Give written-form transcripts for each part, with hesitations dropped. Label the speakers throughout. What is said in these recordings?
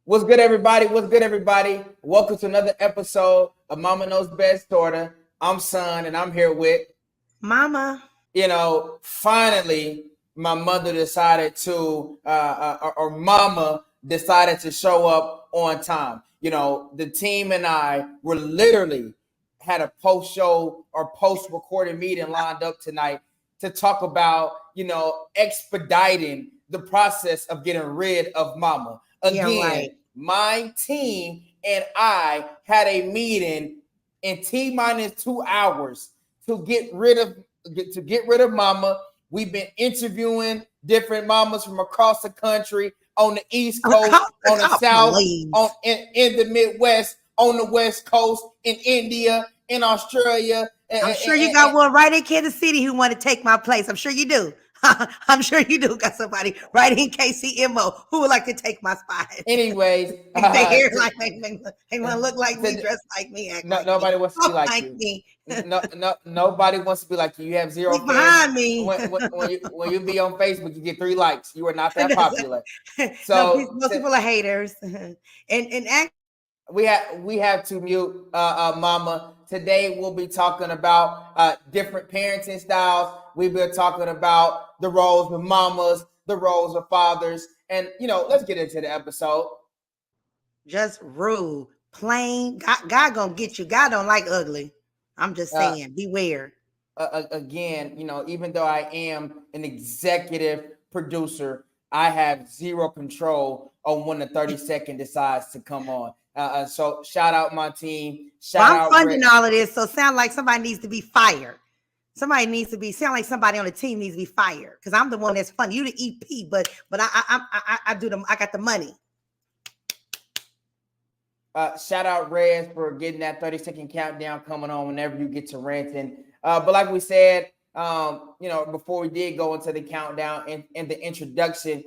Speaker 1: What's good, everybody? What's good, everybody? Welcome to another episode of Mama Knows Best, Sorta. I'm Son, and I'm here with
Speaker 2: Mama.
Speaker 1: Finally, my mother decided to, or Mama decided to show up on time. The team and I were literally had a post-show or post-recorded meeting lined up tonight to talk about, expediting the process of getting rid of Mama. Again,
Speaker 2: right.
Speaker 1: My team and I had a meeting in T-minus 2 hours to get rid of Mama. We've been interviewing different mamas from across the country, on the East Coast, on the South, in the Midwest, on the West Coast, in India, in Australia.
Speaker 2: I'm sure you got one right in Kansas City who want to take my place. I'm sure you do. I'm sure you do got somebody right in KCMO who would like to take my spot.
Speaker 1: Anyways,
Speaker 2: they hear like they want to look like me, dress like me, act like
Speaker 1: nobody
Speaker 2: me.
Speaker 1: wants to be like you.
Speaker 2: Me.
Speaker 1: Nobody wants to be like you. You have zero fans
Speaker 2: behind me.
Speaker 1: When you be on Facebook, you get 3 likes. You are not that popular.
Speaker 2: So most people are haters, and
Speaker 1: we have to mute Mama. Today we'll be talking about different parenting styles. We've been talking about the roles of mamas, the roles of fathers, and let's get into the episode.
Speaker 2: Just rude, plain. God gonna get you. God don't like ugly. I'm just saying, beware.
Speaker 1: Again, even though I am an executive producer, I have zero control on when the 30-second decides to come on. So shout out my team.
Speaker 2: I'm funding all of this, so sound like somebody needs to be fired. Sound like somebody on the team needs to be fired because I'm the one that's funding. You the EP, but I do them. I got the money.
Speaker 1: Shout out Rez for getting that 30-second countdown coming on whenever you get to ranting. But like we said, before we did go into the countdown and the introduction,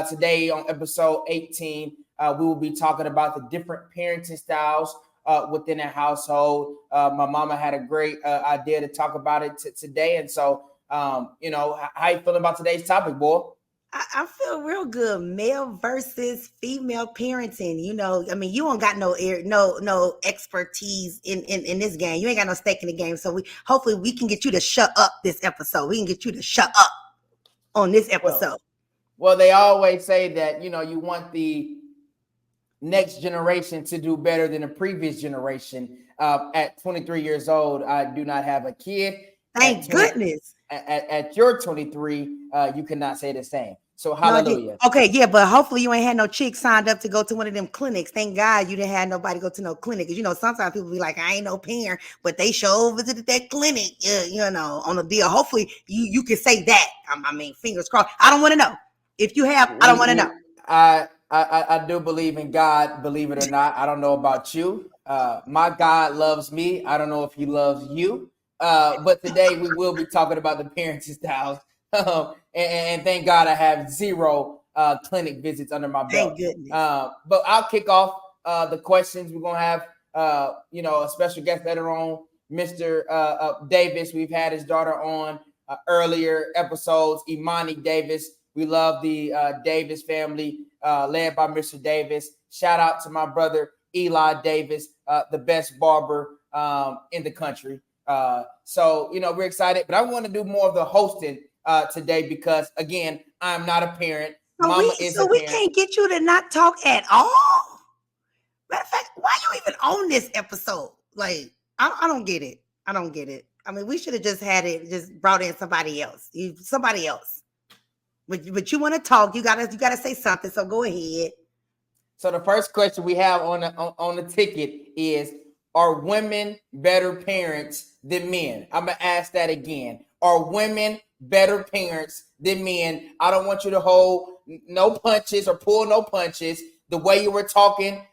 Speaker 1: today on episode 18, we will be talking about the different parenting styles within a household. My mama had a great idea to talk about it today. And so, how you feeling about today's topic, boy?
Speaker 2: I feel real good. Male versus female parenting. You don't got no expertise in this game. You ain't got no stake in the game. So hopefully we can get you to shut up this episode. We can get you to shut up on this episode.
Speaker 1: Well, they always say that, you want the next generation to do better than the previous generation. At 23 years old, I do not have a kid.
Speaker 2: Thank goodness.
Speaker 1: At your 23, you cannot say the same. So hallelujah.
Speaker 2: Okay, yeah, but hopefully you ain't had no chick signed up to go to one of them clinics. Thank God you didn't have nobody go to no clinic. Because sometimes people be like, I ain't no parent, but they sure visited that clinic, on the deal. Hopefully you can say that. I mean, fingers crossed. I don't want to know. If you have, I don't want to know.
Speaker 1: I do believe in God, believe it or not. I don't know about you. My God loves me. I don't know if he loves you. But today we will be talking about the parenting styles. And thank God I have zero clinic visits under my belt.
Speaker 2: Thank goodness.
Speaker 1: But I'll kick off the questions. We're going to have, a special guest later on, Mr. Davis. We've had his daughter on earlier episodes, Imani Davis. We love the Davis family led by Mr. Davis. Shout out to my brother, Eli Davis, the best barber in the country. So, we're excited. But I want to do more of the hosting today because, again, I'm not a parent.
Speaker 2: Mama is a parent. We can't get you to not talk at all? Matter of fact, why you even on this episode? Like, I don't get it. I don't get it. I mean, we should have just brought in somebody else. But you want to talk, you gotta say something. So go ahead.
Speaker 1: So the first question we have on the ticket is, are women better parents than men? I'm gonna ask that again. Are women better parents than men? I don't want you to hold no punches or pull no punches. The way you were talking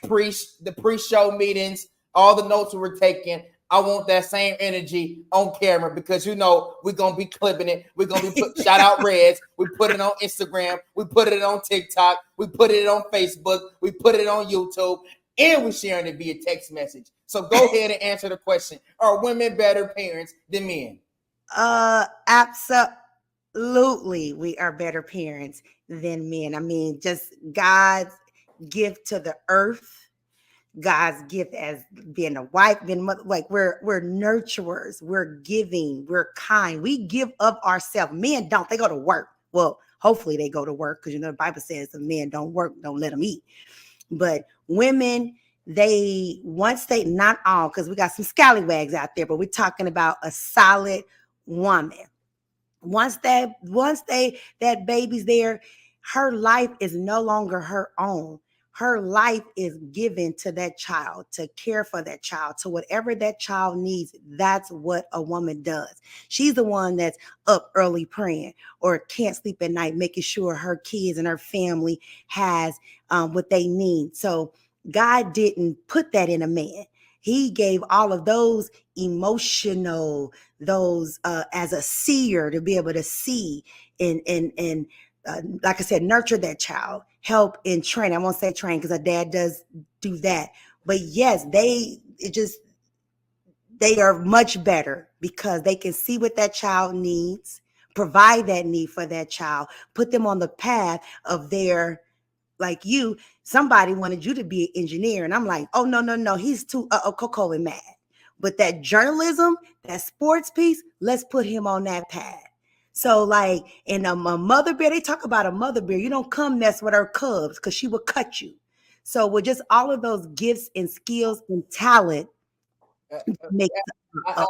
Speaker 1: pre-show meetings, all the notes we were taking, I want that same energy on camera because we're gonna be clipping it. We're gonna be shout out Reds. We put it on Instagram. We put it on TikTok. We put it on Facebook. We put it on YouTube, and we're sharing it via text message. So go ahead and answer the question: are women better parents than men?
Speaker 2: Absolutely, we are better parents than men. I mean, just God's gift to the earth. God's gift as being a wife, being a mother, like we're nurturers, we're giving, we're kind. We give of ourselves. Men don't, they go to work. Well, hopefully they go to work because the Bible says if men don't work, don't let them eat. But women, they once they not all, because we got some scallywags out there, but we're talking about a solid woman. Once that baby's there, her life is no longer her own. Her life is given to that child, to care for that child, to whatever that child needs. That's what a woman does. She's the one that's up early praying or can't sleep at night, making sure her kids and her family has what they need. So God didn't put that in a man. He gave all of those emotional, those as a seer to be able to see and like I said, nurture that child, help in train. I won't say train because a dad does do that, but yes, they are much better because they can see what that child needs, provide that need for that child, put them on the path of their, like you, somebody wanted you to be an engineer. And I'm like, oh, no, he's too cocoa and mad. But that journalism, that sports piece, let's put him on that path. So like in a mother bear, they talk about a mother bear. You don't come mess with her cubs because she will cut you. So with just all of those gifts and skills and talent makes
Speaker 1: I,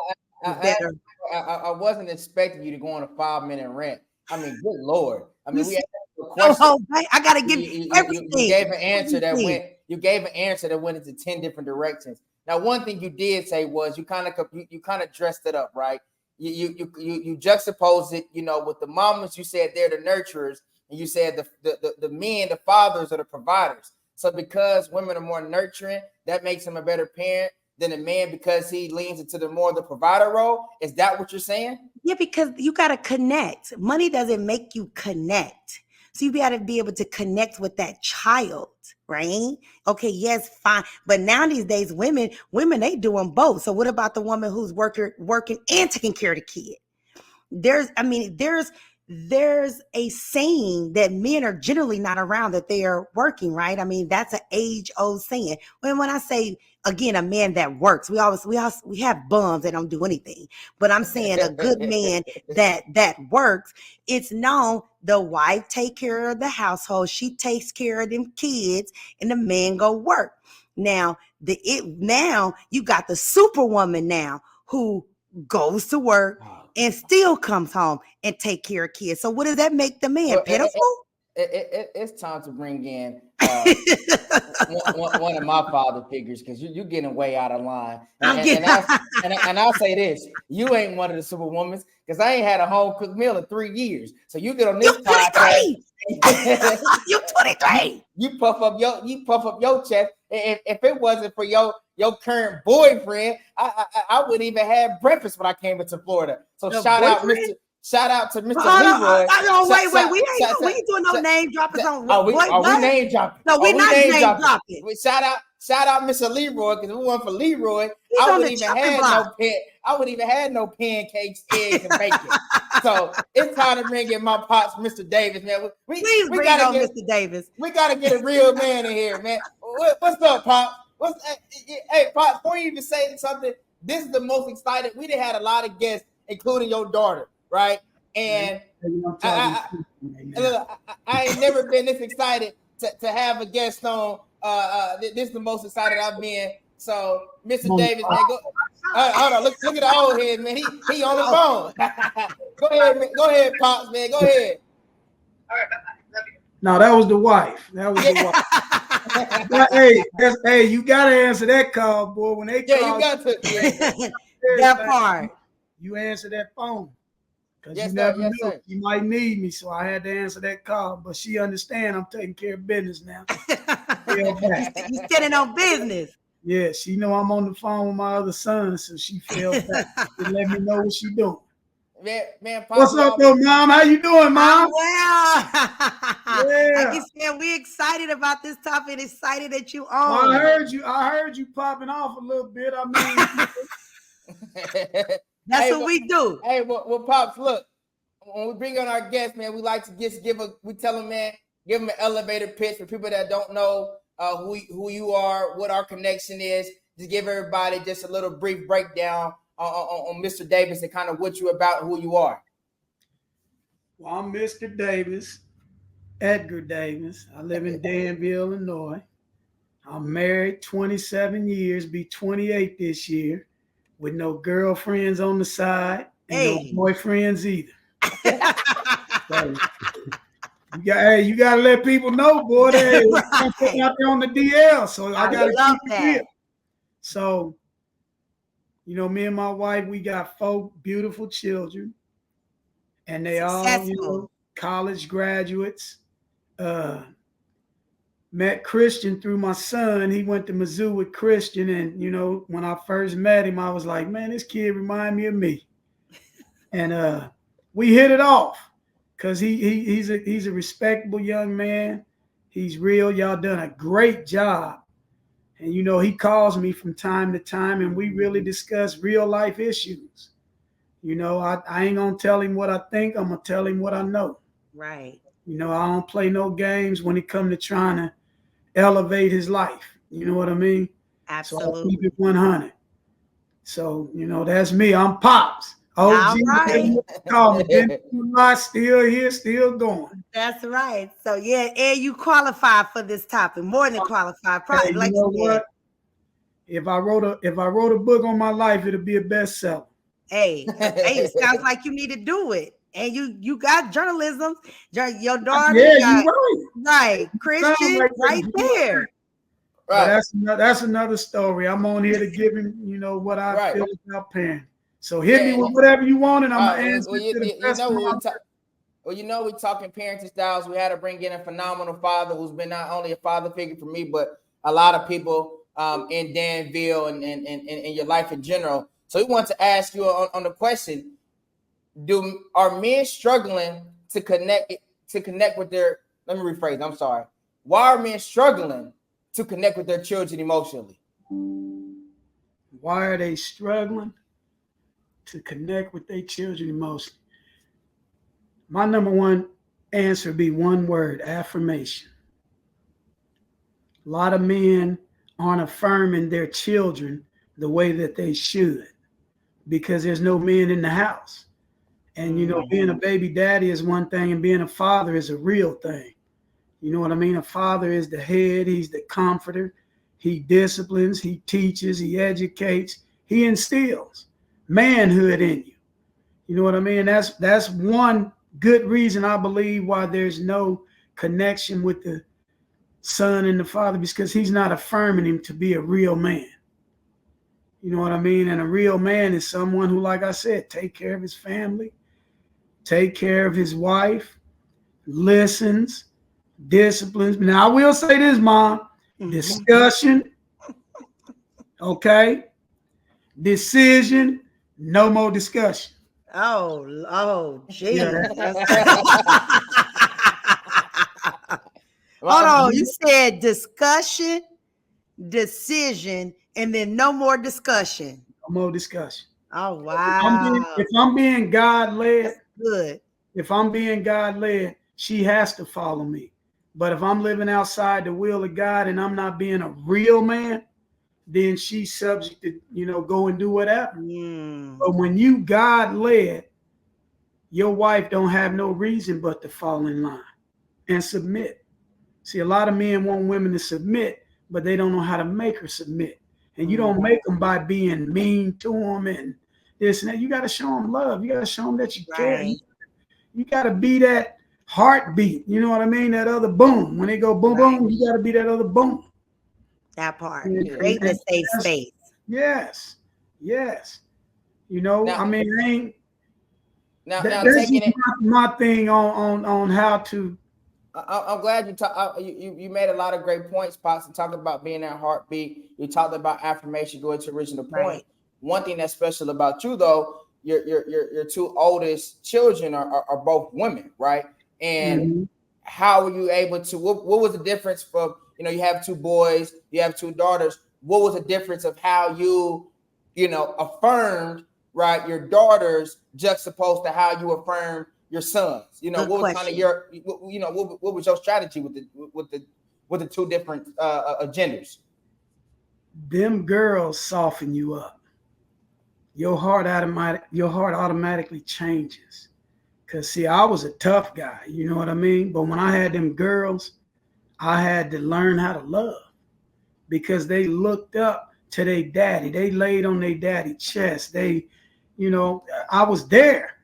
Speaker 2: a better.
Speaker 1: I wasn't expecting you to go on a 5-minute rant. I mean, good Lord. I mean, we
Speaker 2: See,
Speaker 1: had a question.
Speaker 2: I gotta give everything.
Speaker 1: You gave an answer that went. You gave an answer that went into 10 different directions. Now, one thing you did say was you kind of dressed it up, right? You juxtaposed it, with the mamas. You said they're the nurturers, and you said the men, the fathers, are the providers. So because women are more nurturing, that makes them a better parent than a man because he leans into the provider role. Is that what you're saying?
Speaker 2: Yeah, because you got to connect. Money doesn't make you connect. So you got to be able to connect with that child, right? Okay, yes, fine. But now these days, women, they doing both. So what about the woman who's working and taking care of the kid? There's a saying that men are generally not around that they are working, right? I mean, that's an age-old saying. When I say, again, a man that works, we have bums that don't do anything. But I'm saying a good man that works. It's known the wife take care of the household, she takes care of them kids, and the man go work. Now now you got the superwoman now who goes to work and still comes home and take care of kids. So what does that make the man? Pitiful?
Speaker 1: It's time to bring in one of my father figures because you're getting way out of line. And I'll say this: you ain't one of the superwomen because I ain't had a home cooked meal in 3 years. So you get on this podcast.
Speaker 2: You're 23.
Speaker 1: You puff up your chest. If it wasn't for your current boyfriend, I wouldn't even have breakfast when I came into Florida. So shout out to Mr. Leroy.
Speaker 2: Wait. We ain't doing no name dropping on.
Speaker 1: Are we name dropping?
Speaker 2: No, we're not name dropping.
Speaker 1: Shout out Mr. Leroy, because if it wasn't for Leroy, I wouldn't even have no pancakes, eggs, and bacon. So it's time to bring in my pops, Mr. Davis, man.
Speaker 2: Please bring on Mr. Davis.
Speaker 1: We gotta get a real man in here, man. What's up, Pops? Hey, Pops, before you even say something, this is the most excited. We done had a lot of guests, including your daughter, right? And I ain't never been this excited to have a guest on. This is the most excited I've been. So, Mr. Davis, man, go. Hold on, look at the old head, man. He on the phone. Go ahead, man. Go ahead, Pops, man. Go ahead.
Speaker 3: All right, bye-bye. Love you. No, that was the wife. Hey, you gotta answer that call, boy. When they call,
Speaker 1: you got to.
Speaker 2: That part.
Speaker 3: You answer that phone. Because
Speaker 1: yes,
Speaker 3: you never know.
Speaker 1: sir.
Speaker 3: You might need me, so I had to answer that call. But she understand I'm taking care of business now.
Speaker 2: You standing on business.
Speaker 3: Yeah, she know I'm on the phone with my other son, so she fell back to let me know what she doing.
Speaker 1: Man,
Speaker 3: what's up, though, Mom? How you doing, Mom?
Speaker 2: Well, like you said, we excited about this topic. Excited that you on.
Speaker 3: Well, I heard you popping off a little bit. I mean,
Speaker 2: that's what we do.
Speaker 1: Hey, well, Pops, look, when we bring on our guests, man, we like to we tell them, man, give them an elevator pitch for people that don't know who you are, what our connection is. Just give everybody just a little brief breakdown on Mr. Davis and kind of what you about, who you are.
Speaker 3: Well, I'm Mr. Davis, Edgar Davis. I live in Danville, Illinois. I'm married 27 years, be 28 this year, with no girlfriends on the side and no boyfriends either. So, you gotta let people know, boy. Hey, I'm putting out there on the DL, so I gotta keep it real. So, me and my wife, we got 4 beautiful children, and they all, college graduates. Met Christian through my son. He went to Mizzou with Christian, and when I first met him, I was like, man, this kid remind me of me. And we hit it off because he's a respectable young man. He's real. Y'all done a great job. And he calls me from time to time, and we really discuss real life issues. I ain't gonna tell him what I think. I'm gonna tell him what I know.
Speaker 2: Right.
Speaker 3: I don't play no games when it comes to trying to elevate his life. You know what I mean?
Speaker 2: Absolutely.
Speaker 3: So I keep it 100. So, that's me. I'm Pops. OG,
Speaker 2: right.
Speaker 3: Call me. Still here, still going.
Speaker 2: That's right. So yeah, and you qualify for this topic, more than qualified. Probably,
Speaker 3: hey, you know what? If I wrote a book on my life, it'll be a bestseller.
Speaker 2: Hey, it sounds like you need to do it. And you got journalism. Your daughter, right, Christian, right there.
Speaker 3: Right. That's another story. I'm on here to give him, what I feel about parenting. So hit me with whatever you want, and I'm gonna answer to the best of my ability.
Speaker 1: We're talking parenting styles. We had to bring in a phenomenal father who's been not only a father figure for me, but a lot of people in Danville and in your life in general. So we want to ask you on the question: are men struggling to connect with their? Let me rephrase. I'm sorry. Why are men struggling to connect with their children emotionally?
Speaker 3: Why are they struggling to connect with their children emotionally? My number one answer would be one word: affirmation. A lot of men aren't affirming their children the way that they should because there's no men in the house. And, being a baby daddy is one thing, and being a father is a real thing. You know what I mean? A father is the head. He's the comforter. He disciplines. He teaches. He educates. He instills manhood in you. You know what I mean? That's one good reason I believe why there's no connection with the son and the father, because he's not affirming him to be a real man. You know what I mean? And a real man is someone who, like I said, take care of his family, take care of his wife, listens, disciplines. Now, I will say this, Mom. Discussion, okay? Decision, no more discussion.
Speaker 2: Oh, geez.
Speaker 1: Yeah.
Speaker 2: Hold on, you said discussion, decision, and then no more discussion.
Speaker 3: No more discussion.
Speaker 2: Oh, wow.
Speaker 3: If I'm being God-led,
Speaker 2: that's good.
Speaker 3: If I'm being God-led, she has to follow me. But if I'm living outside the will of God and I'm not being a real man, then she's subject to, go and do whatever. But when you God-led, your wife don't have no reason but to fall in line and submit. See, a lot of men want women to submit, but they don't know how to make her submit. And you don't make them by being mean to them and this and that. You got to show them love. You got to show them that you care. You got to be that heartbeat. You know what I mean? That other boom. When they go boom, boom, you got to be that other boom.
Speaker 2: That part. Create a safe space.
Speaker 3: Yes. Now, I mean, I ain't.
Speaker 1: Now
Speaker 3: that's taking my thing on how to.
Speaker 1: I'm glad you made a lot of great points, Pops, and talked about being that heartbeat. You talked about affirmation, going to original point. Right. One thing that's special about you, though, your 2 oldest children are both women, right? And how were you able to? What was the difference from, you have 2 boys, you have 2 daughters. What was the difference of how you affirmed, right, your daughters juxtaposed to how you affirmed your sons? You know,
Speaker 2: Good
Speaker 1: what was kind of
Speaker 2: question.
Speaker 1: your, you know, what was your strategy with the two different genders?
Speaker 3: Them girls soften you up. Your heart automatically changes. Cause see, I was a tough guy, you know what I mean? But when I had them girls, I had to learn how to love because they looked up to their daddy. They laid on their daddy chest. They, you know, I was there.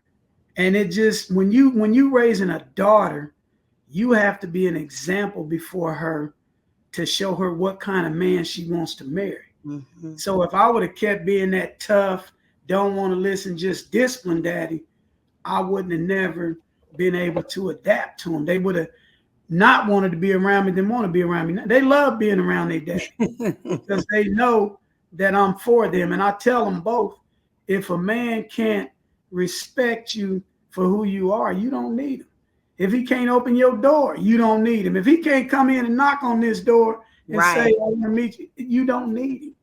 Speaker 3: And it just when you raising a daughter, you have to be an example before her to show her what kind of man she wants to marry.
Speaker 2: Mm-hmm.
Speaker 3: So if I would have kept being that tough, don't want to listen, just discipline daddy, I wouldn't have never been able to adapt to them. They would have not wanted to be around me, didn't want to be around me. They love being around their daddy because they know that I'm for them. And I tell them both, if a man can't respect you for who you are, you don't need him. If he can't open your door, you don't need him. If he can't come in and knock on this door and say,
Speaker 2: Right.
Speaker 3: I want to meet you, you don't need him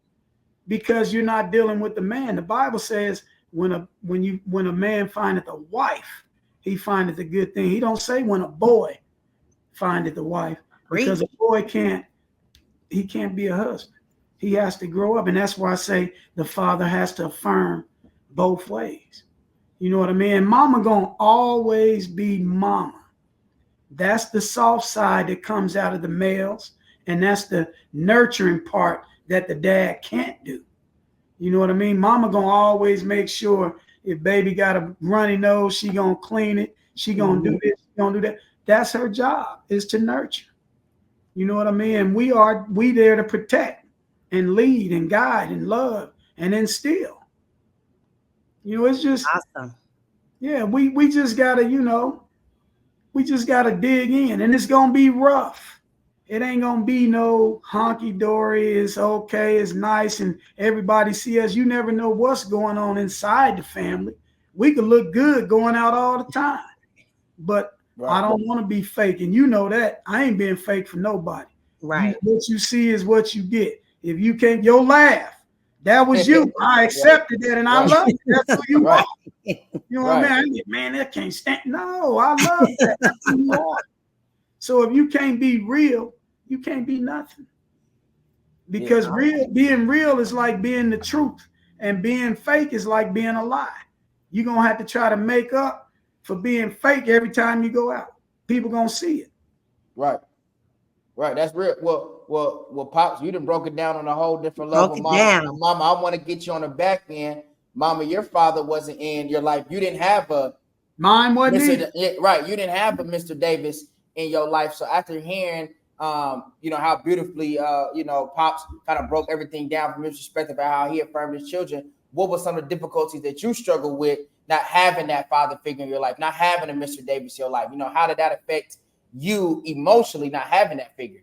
Speaker 3: because you're not dealing with the man. The Bible says when a man findeth a wife, he findeth a good thing. He don't say when a boy findeth a wife, because
Speaker 2: Preach.
Speaker 3: a boy can't be a husband. He has to grow up, and that's why I say the father has to affirm both ways. You know what I mean? Mama gonna always be mama. That's the soft side that comes out of the males, and that's the nurturing part that the dad can't do. You know what I mean? Mama gonna always make sure if baby got a runny nose, she gonna clean it. She gonna do this, she gonna do that. That's her job, is to nurture. You know what I mean? And we there to protect and lead and guide and love and instill. You know, it's just,
Speaker 2: Awesome.
Speaker 3: yeah, we just gotta, you know, we just gotta dig in, and it's gonna be rough. It ain't gonna be no honky dory. It's okay, it's nice, and everybody see us. You never know what's going on inside the family. We could look good going out all the time, but I
Speaker 1: Right.
Speaker 3: don't want to be fake, and you know that. I ain't being fake for nobody.
Speaker 2: Right.
Speaker 3: What you see is what you get. If you can't, your laugh, that was you. I accepted that, and I
Speaker 1: Right.
Speaker 3: love it. That's who you
Speaker 1: Right.
Speaker 3: are. You know what
Speaker 1: Right.
Speaker 3: I mean? Man, that can't stand. No, I love that. That's who you are. So if you can't be real, you can't be nothing. Because being real is like being the truth, and being fake is like being a lie. You're gonna have to try to make up for being fake every time you go out. People gonna see it.
Speaker 1: Right. Right, that's real. Well, pops, you done broke it down on a whole different level,
Speaker 2: Broke it
Speaker 1: mama.
Speaker 2: down.
Speaker 1: Mama, I want to get you on the back end, mama. Your father wasn't in your life. You didn't have a
Speaker 3: Mine wasn't
Speaker 1: Mr.
Speaker 3: either.
Speaker 1: Right, you didn't have a Mr. Davis in your life. So after hearing, you know how beautifully, you know, pops kind of broke everything down from his perspective about how he affirmed his children. What were some of the difficulties that you struggled with not having that father figure in your life, not having a Mr. Davis in your life? You know, how did that affect you emotionally, not having that figure?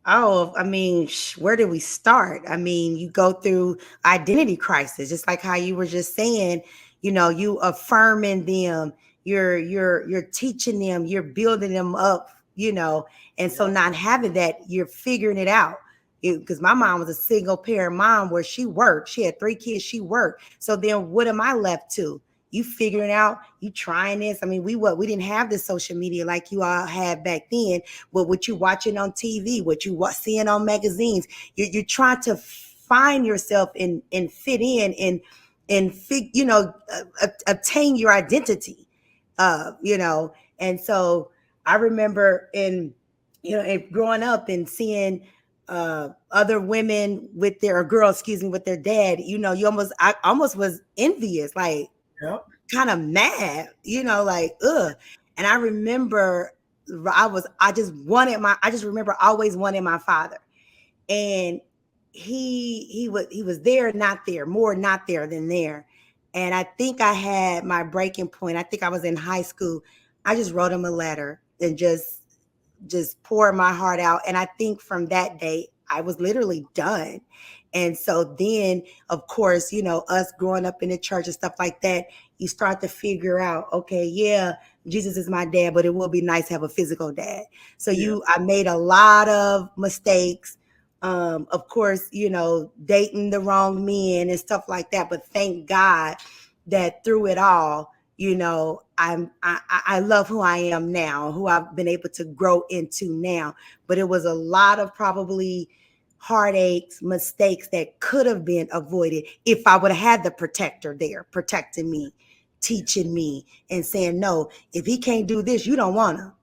Speaker 2: Oh, I mean, where did we start? I mean, you go through identity crisis, just like how you were just saying, you know, you affirming them, you're teaching them, you're building them up, you know, and so not having that, you're figuring it out. Because my mom was a single parent mom where she worked. She had 3 kids, she worked. So then what am I left to? You figuring out, you trying this. I mean, we didn't have the social media like you all had back then. But what you watching on TV, what you seeing on magazines, you're trying to find yourself and fit in and you know, obtain your identity, you know. And so I remember you know, growing up and seeing other women with their, or girls, excuse me, with their dad, you know, I almost was envious, like,
Speaker 3: Yep.
Speaker 2: kind of mad, you know, like, ugh. And I remember I just remember always wanting my father. And he was there, not there, more not there than there. And I think I had my breaking point. I think I was in high school. I just wrote him a letter and just pour my heart out. And I think from that day, I was literally done. And so then, of course, you know, us growing up in the church and stuff like that, you start to figure out, okay, yeah, Jesus is my dad, but it will be nice to have a physical dad. So I made a lot of mistakes. Of course, you know, dating the wrong men and stuff like that. But thank God that through it all, I love who I am now, who I've been able to grow into now. But it was a lot of probably heartaches, mistakes that could have been avoided if I would have had the protector there, protecting me, teaching me, and saying, no, if he can't do this, you don't want to.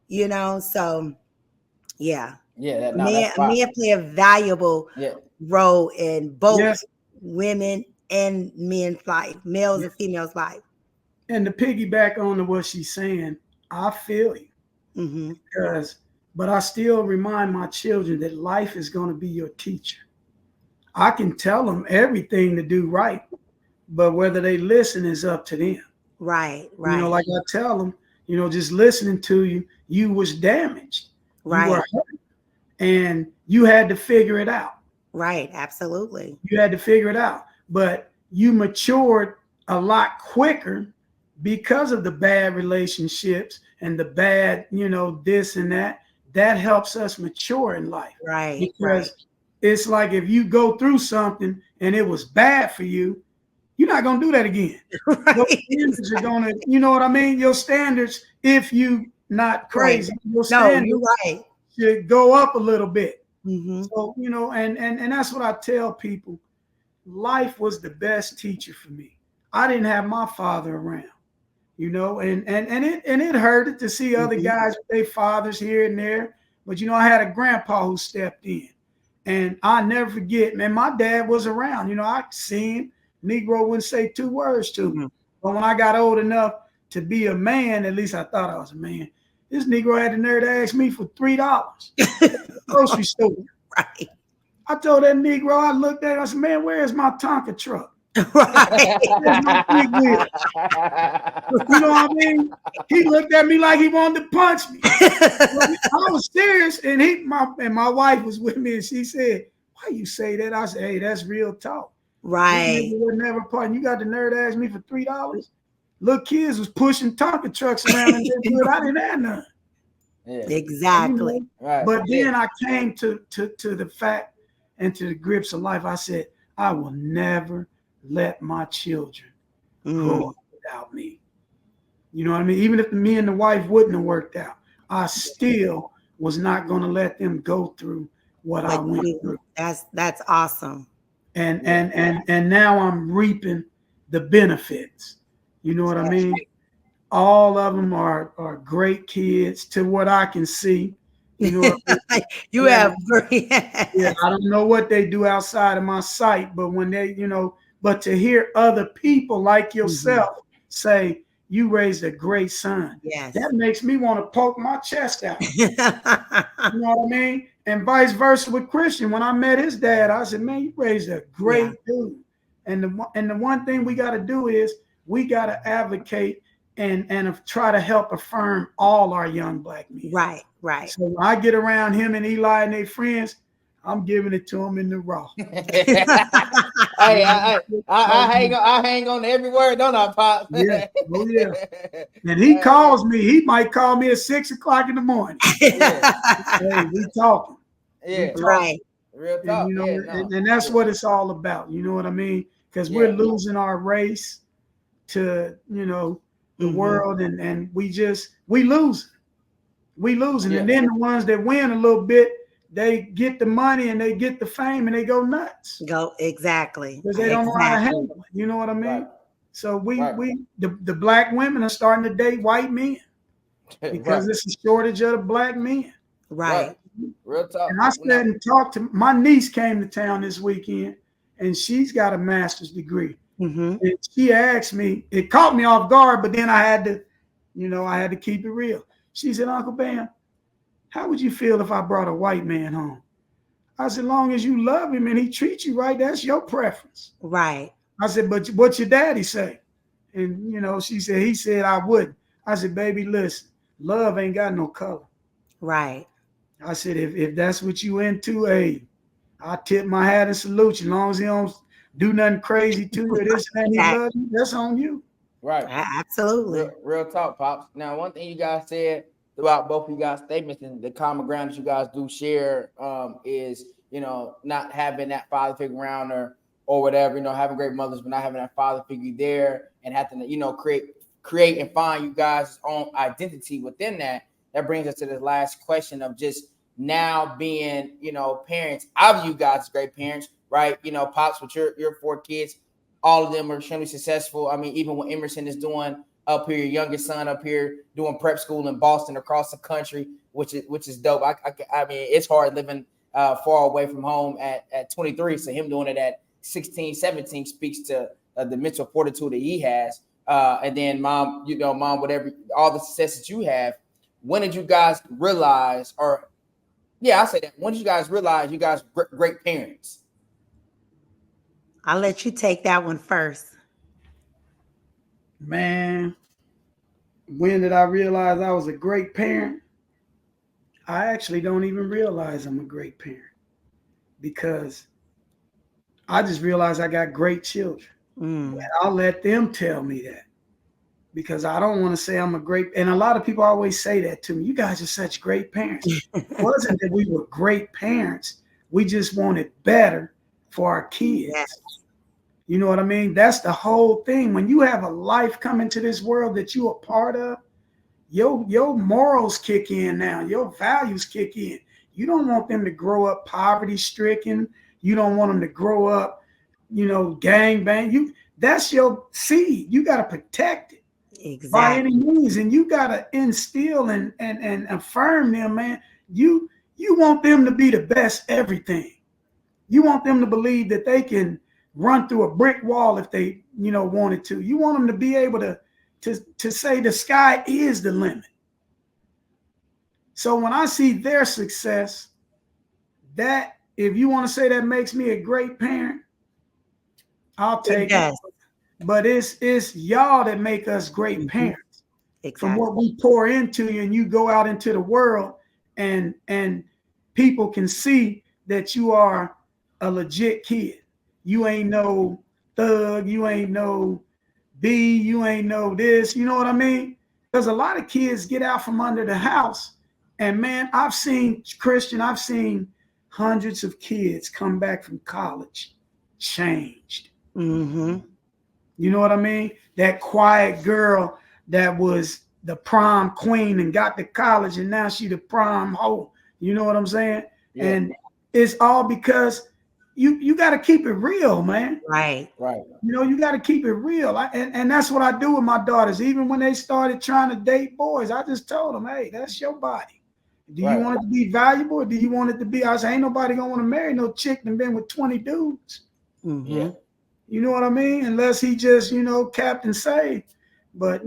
Speaker 2: So yeah.
Speaker 1: Yeah,
Speaker 2: Men,
Speaker 1: that's fine.
Speaker 2: men play a valuable
Speaker 1: Yeah.
Speaker 2: role in both
Speaker 3: Yes.
Speaker 2: women and men's life, males
Speaker 3: Yeah.
Speaker 2: and females' life.
Speaker 3: And to piggyback on to what she's saying, I feel you.
Speaker 2: Mm-hmm.
Speaker 3: But I still remind my children that life is going to be your teacher. I can tell them everything to do right, but whether they listen is up to them.
Speaker 2: Right,
Speaker 3: Like I tell them, just listening to you, you was damaged. You were
Speaker 2: right,
Speaker 3: hurt, and you had to figure it out.
Speaker 2: right, absolutely.
Speaker 3: You had to figure it out. But you matured a lot quicker because of the bad relationships and the bad, this and that. That helps us mature in life.
Speaker 2: Right,
Speaker 3: Because it's like if you go through something and it was bad for you, you're not going to do that again.
Speaker 2: right.
Speaker 3: Your standards are going to, you know what I mean? Your standards, if you not crazy, your
Speaker 2: No,
Speaker 3: standards
Speaker 2: you're right.
Speaker 3: should go up a little bit.
Speaker 2: Mm-hmm.
Speaker 3: So, and that's what I tell people. Life was the best teacher for me. I didn't have my father around, and it hurted to see other guys with their fathers here and there. But I had a grandpa who stepped in. And I never forget, man, my dad was around. I seen him. Negro wouldn't say 2 words to me. But when I got old enough to be a man, at least I thought I was a man, this Negro had the nerve to ask me for $3 at the grocery store.
Speaker 2: Right.
Speaker 3: I told that Negro, I looked at him, I said, man, where's my Tonka truck?
Speaker 2: Right.
Speaker 3: Where's my 3 wheels? You know what I mean? He looked at me like he wanted to punch me. I was serious, and my wife was with me, and she said, why you say that? I said, hey, that's real talk.
Speaker 2: Right.
Speaker 3: Would never part. You got the nerve to ask me for $3? Little kids was pushing Tonka trucks around and I didn't have none.
Speaker 1: Yeah.
Speaker 2: Exactly.
Speaker 1: Right.
Speaker 3: But then I came to the fact and to the grips of life. I said, I will never let my children grow up without me. You know what I mean? Even if me and the wife wouldn't have worked out, I still was not going to let them go through what I went through.
Speaker 2: That's awesome.
Speaker 3: And now I'm reaping the benefits. You know what I mean? All of them are great kids to what I can see. You have yeah, I don't know what they do outside of my sight, but when they, but to hear other people like yourself say you raised a great son, that makes me want to poke my chest out. You know what I mean? And vice versa with Christian. When I met his dad, I said, man, you raised a great dude. And the one thing we got to do is we got to advocate and try to help affirm all our young black men.
Speaker 2: Right.
Speaker 3: So when I get around him and Eli and their friends, I'm giving it to them in the raw.
Speaker 1: I hang on every word, don't I, Pop?
Speaker 3: Yeah. Oh, yeah. And he calls me. He might call me at 6 o'clock in the morning. Hey, we talking.
Speaker 1: Yeah.
Speaker 2: Right.
Speaker 1: Real talk.
Speaker 3: And that's what it's all about. You know what I mean? Because we're losing our race to, the world, and we losing. We losing. And then the ones that win a little bit, they get the money and they get the fame and they go nuts.
Speaker 2: Exactly.
Speaker 3: Because they don't know how to handle it. You know what I mean?
Speaker 1: Right.
Speaker 3: So the black women are starting to date white men because it's a shortage of the black men.
Speaker 2: Right.
Speaker 1: Real talk.
Speaker 3: And I sat and talked to my niece came to town this weekend, and she's got a master's degree. And she asked me, it caught me off guard, but then I had to keep it real. She said, Uncle Bam, how would you feel if I brought a white man home? I said, as long as you love him and he treats you right, that's your preference.
Speaker 2: Right.
Speaker 3: I said, but what's your daddy say? And, she said, he said I wouldn't. I said, baby, listen, love ain't got no color.
Speaker 2: Right.
Speaker 3: I said, if that's what you into, hey, I tip my hat and salute you. As long as he don't do nothing crazy to you, this and he loves you, that's on you.
Speaker 1: Right.
Speaker 2: Absolutely.
Speaker 1: Real talk, Pops. Now, one thing you guys said throughout both of you guys' statements and the common ground that you guys do share is, not having that father figure around or whatever, having great mothers, but not having that father figure there and having to, create create and find you guys' own identity within that. That brings us to the last question of just now being, parents. I view you guys as great parents, right? Pops, with your 4 kids, all of them are extremely successful. I mean, even what Emerson is doing up here, your youngest son up here doing prep school in Boston across the country, which is dope. I mean, it's hard living far away from home at 23. So him doing it at 16, 17 speaks to the mental fortitude that he has. And then mom, whatever, all the success that you have. When did you guys realize, I say that, when did you guys realize you guys great parents?
Speaker 2: I'll let you take that one first.
Speaker 3: Man, when did I realize I was a great parent? I actually don't even realize I'm a great parent because I just realized I got great children. And I'll let them tell me that because I don't want to say I'm a great, and a lot of people always say that to me. You guys are such great parents. It wasn't that we were great parents. We just wanted better for our kids.
Speaker 2: Yes.
Speaker 3: You know what I mean? That's the whole thing. When you have a life come into this world that you are part of, your morals kick in now. Your values kick in. You don't want them to grow up poverty stricken. You don't want them to grow up, gang bang. That's your seed. You got to protect it.
Speaker 2: Exactly.
Speaker 3: By any means. And you got to instill and affirm them, man. You want them to be the best everything. You want them to believe that they can run through a brick wall if they, wanted to. You want them to be able to say the sky is the limit. So when I see their success, that, if you want to say that makes me a great parent, I'll take it. But it's y'all that make us great parents. Exactly. From what we pour into you, and you go out into the world and people can see that you are a legit kid. You ain't no thug, you ain't no B, you ain't no this, you know what I mean? Because a lot of kids get out from under the house. And man, I've seen hundreds of kids come back from college changed.
Speaker 2: Mm-hmm.
Speaker 3: You know what I mean? That quiet girl that was the prom queen and got to college and now she the prom hoe. You know what I'm saying? Yeah. And it's all because you got to keep it real, man.
Speaker 2: Right.
Speaker 3: You got to keep it real. And that's what I do with my daughters. Even when they started trying to date boys, I just told them, hey, that's your body. Do you want it to be valuable or do you want it to be? I said, ain't nobody going to want to marry no chick that been with 20 dudes.
Speaker 2: Mm-hmm.
Speaker 3: Yeah. You know what I mean? Unless he just, Captain Say. But,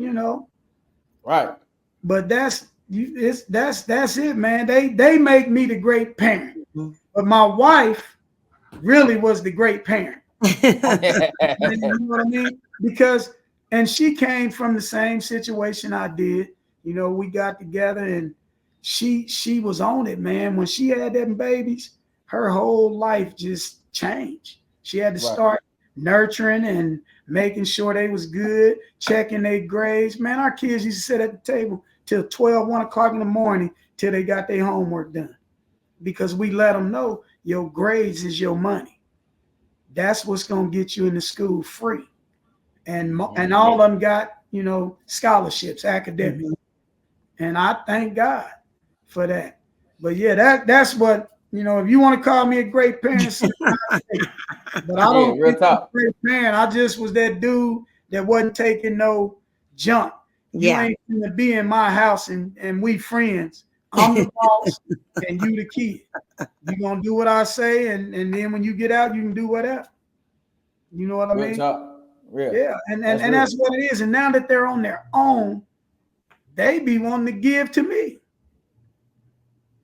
Speaker 1: Right.
Speaker 3: But that's it, man. They make me the great parent. Mm-hmm. But my wife really was the great parent. You know what I mean? And she came from the same situation I did. We got together and she was on it, man. When she had them babies, her whole life just changed. She had to start nurturing and making sure they was good, checking their grades. Man, our kids used to sit at the table till 1 o'clock in the morning till they got their homework done. Because we let them know your grades is your money. That's what's going to get you into school free. And all of them got, scholarships, academic. Mm-hmm. And I thank God for that. But yeah, that's what, if you want to call me a great parent, but I don't think I'm a great parent. I just was that dude that wasn't taking no junk. You ain't gonna be in my house and we friends. I'm the boss and you the kid. You're gonna do what I say, and then when you get out, you can do whatever. You know what I mean? Yeah, and that's what it is. And now that they're on their own, they be wanting to give to me.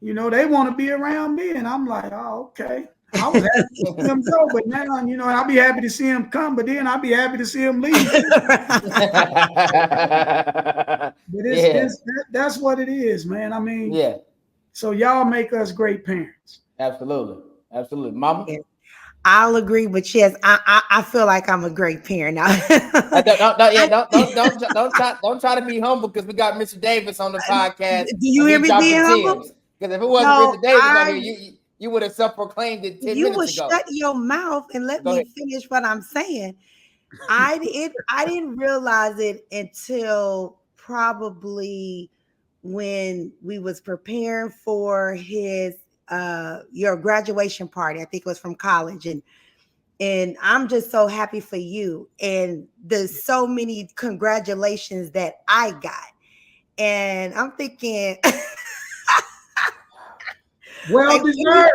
Speaker 3: They want to be around me, and I'm like, oh, okay. I was happy to see them go, but now, I'll be happy to see them come, but then I'll be happy to see them leave. But that's what it is, man. I mean, so y'all make us great parents.
Speaker 1: Absolutely. Mama?
Speaker 2: I'll agree, but yes, I feel like I'm a great parent now.
Speaker 1: Don't try to be humble because we got Mr. Davis on the podcast.
Speaker 2: Do you hear me being humble?
Speaker 1: Because if it wasn't Mr. Davis on here, you would have self-proclaimed it 10 minutes ago.
Speaker 2: You would shut your mouth and let me finish what I'm saying. I didn't realize it until probably when we was preparing for his your graduation party. I think it was from college, and I'm just so happy for you. And there's so many congratulations that I got. And I'm thinking,
Speaker 3: Well
Speaker 2: like,
Speaker 3: deserved.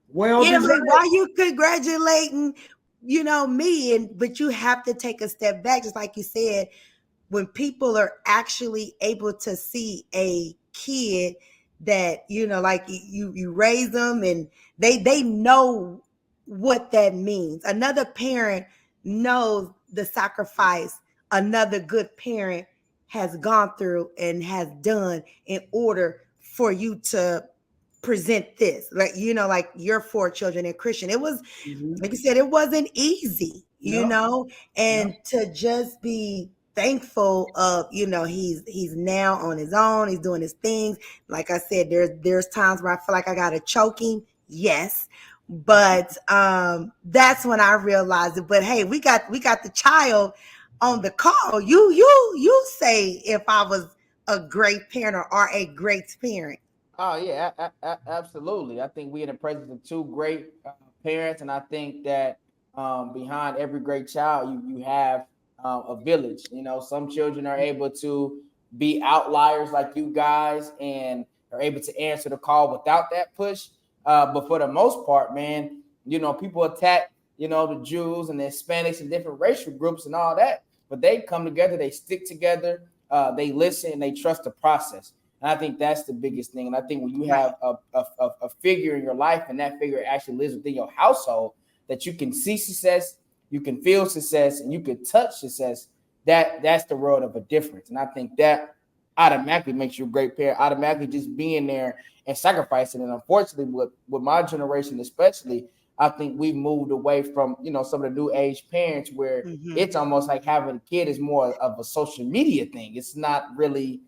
Speaker 3: Well
Speaker 2: yeah,
Speaker 3: deserved.
Speaker 2: like, why you congratulating, me? But you have to take a step back, just like you said, when people are actually able to see a kid that, like you raise them and they know what that means. Another parent knows the sacrifice another good parent has gone through and has done in order for you to present this. Like your four children and Christian, it was, like you said, it wasn't easy,
Speaker 3: Yep.
Speaker 2: and to just be thankful of, he's now on his own, he's doing his things. Like I said, there's times where I feel like I gotta choke him, yes, but that's when I realized it. But hey, we got the child on the call. You say if I was a great parent or a great parent.
Speaker 1: Oh yeah, absolutely. I think we in the presence of two great parents, and I think that behind every great child, you have a village. Some children are able to be outliers like you guys, and are able to answer the call without that push. But for the most part, man, people attack the Jews and the Hispanics and different racial groups and all that, but they come together, they stick together, they listen, and they trust the process. And I think that's the biggest thing. And I think when you have a figure in your life, and that figure actually lives within your household, that you can see success, you can feel success, and you can touch success, that's the world of a difference. And I think that automatically makes you a great parent, automatically just being there and sacrificing. And unfortunately, with my generation especially, I think we've moved away from, some of the new age parents where it's almost like having a kid is more of a social media thing. It's not really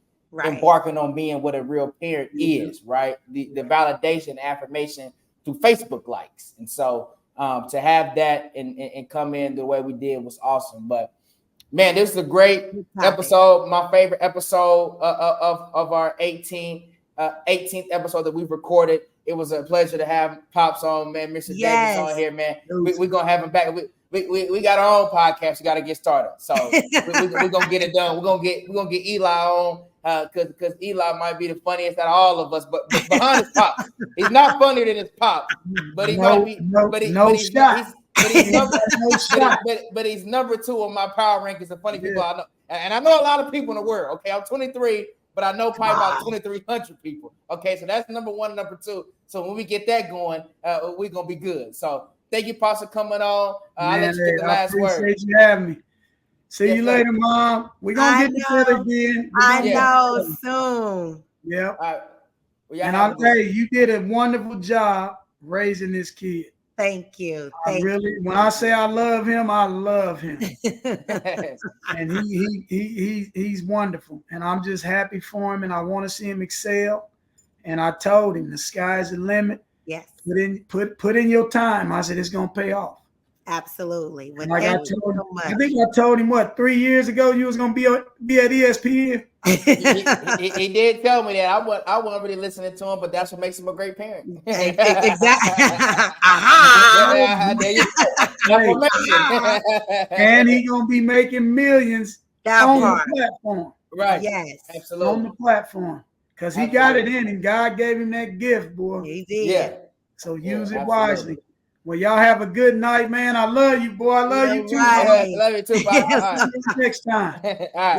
Speaker 1: embarking on being what a real parent is, right? The validation, affirmation through Facebook likes. And so to have that and come in the way we did was awesome. But man, this is a great episode. My favorite episode of our 18th episode that we've recorded. It was a pleasure to have Pops on, man. Mr. Davis on here, man. We're gonna have him back. We got our own podcast. We got to get started. So we're gonna get it done. We're gonna get Eli on because Eli might be the funniest out of all of us. But behind his pop, he's not funnier than his pop. But he might be. But he's number 2 on my power rankings of funny people I know, and I know a lot of people in the world. Okay, I'm 23, but I know probably about 2,300 people. Okay, so that's number 1, number 2. So when we get that going, we're gonna be good. So thank you, Pops, for coming on. I'll let you get the last word.
Speaker 3: Appreciate you having me. See you later, Mom. We're gonna get together again.
Speaker 2: I know soon.
Speaker 3: Yeah.
Speaker 1: Well,
Speaker 3: and I'll tell you did a wonderful job raising this kid.
Speaker 2: Thank you.
Speaker 3: When I say I love him, I love him. And he's wonderful. And I'm just happy for him, and I want to see him excel. And I told him the sky's the limit.
Speaker 2: Yes.
Speaker 3: Put in your time. I said it's gonna pay off.
Speaker 2: Absolutely.
Speaker 3: Like I think I told him 3 years ago you was gonna be at ESPN.
Speaker 1: he did tell me that. I wasn't really listening to him, but that's what makes him a great parent.
Speaker 2: Exactly.
Speaker 3: And he gonna be making millions on the platform.
Speaker 1: Right.
Speaker 2: Yes.
Speaker 1: Absolutely.
Speaker 3: On the platform. Because he got it in and God gave him that gift, boy.
Speaker 2: He did.
Speaker 1: Yeah.
Speaker 3: So use it wisely. Well, y'all have a good night, man. I love you, boy. I love you too.
Speaker 1: Right. Love you too. Bye.
Speaker 3: Next time.
Speaker 1: All right. Yeah.